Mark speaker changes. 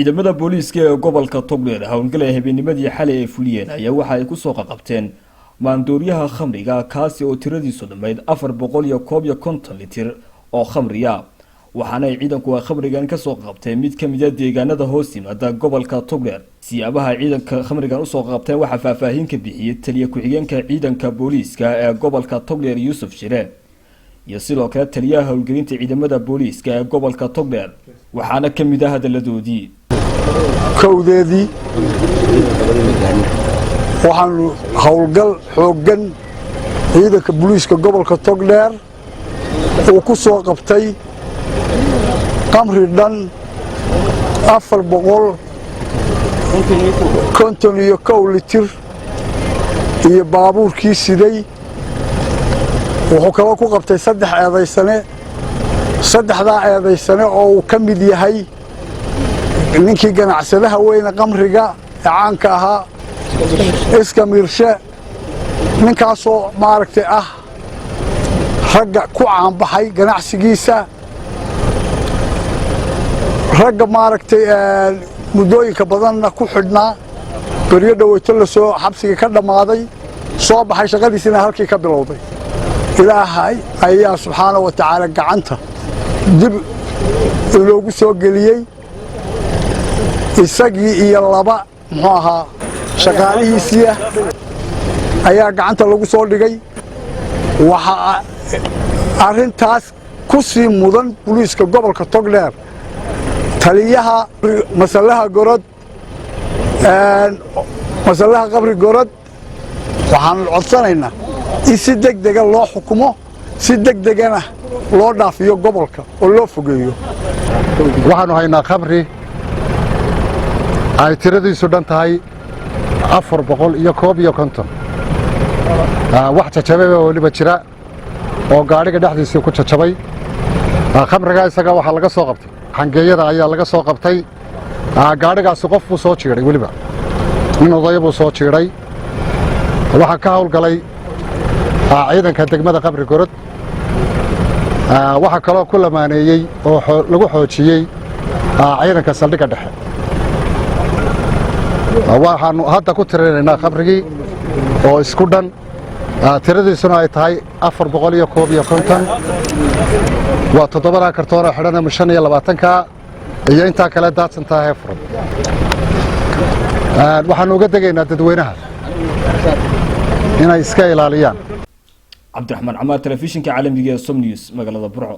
Speaker 1: ciidamada booliiska ee gobolka Togdheer hawlgalaya habeennimadii xalay ay fuliyeen ayaa waxa ay ku soo qabteen maandooriyaha khamriga kaasi oo tiradiisu dhammayd 451 litir oo khamriya waxaana ay ciidanku khamrigan ka soo qabteen mid ka mid ah deegaanada hoos yimaada gobolka Togdheer siyaabaha ciidanka khamrigan u soo qabteen waxa faahfaahin ka bixiyay taliye ku-xigeenka ciidanka booliiska ee gobolka Togdheer Yuusuf Shire iyo sidoo kale taliyaha hawlgelinta ciidamada booliiska ee gobolka Togdheer waxaana ka mid ah hadaladoodii
Speaker 2: kowdeedii waxaan hawlgal xoogan ciidanka booliiska gobolka Togdheer oo ku soo qabtay qamri dhan 451 litir iyo baabuurkii siday wuxuu kala ku qabtay 3 eedaysane saddexdaa eedaysane oo uu ka mid yahay ninkii ganacsadaha weyna qamriga caanka ahaa iska mirshe ninkaasoo maaragtay ah ragga ku caanbaxay ganacsigiisa ragga maaragtay muddooyinka badanna ku xidhnaa beriyo dhaweyto la soo xabsiga ka dhammaaday soo baxay shaqadiisina halkii ka bilowday ilaahay ayaa subxaanahu wa tacaala gacanta dib loogu soo geliyey isagii iyo laba muxuu ahaa shaqaalihiisiya ayaa gacanta lagu soo dhigay waxa arrintaas ku sii mudan booliiska gobolka Togdheer taliyaha masalaha gorod masalaha qabri gorod waxaan codsanaynaa in si degdeg ah loo xukumo si degdeg ah loo dhaafiyo gobolka oo loo fogeeyo
Speaker 3: waxaanu haynaa qabri ay tiradiisu dhan tahay 451 wax jajabay waliba jira oo gaariga dhexdiisa ku jajabay khamriga isaga waxa laga soo qabtay xangeeyada ayaa laga soo qabtay gaarigaasi qof uu soo jiiray waliba nin odayo uu soo jiiray waxa ka hawlgalay ciidanka degmada qabri gorod waxa kale oo ku lamaaneeyay oo lagu xoojiyay ciidanka saldhigga dhexe waxaanu hadda ku tirinaynaa khamrigii oo isku dhan tiradiisuna ay tahay 451 waa 7 kartoon oo xidhan 25 iyo inta kale daadsan tahay furan waxaanu uga degaynaa dadweynaha inay iska ilaaliyaan
Speaker 1: Cabdiraxmaan Camaar telefishinka caalamiga ee Som News magaalada Burco.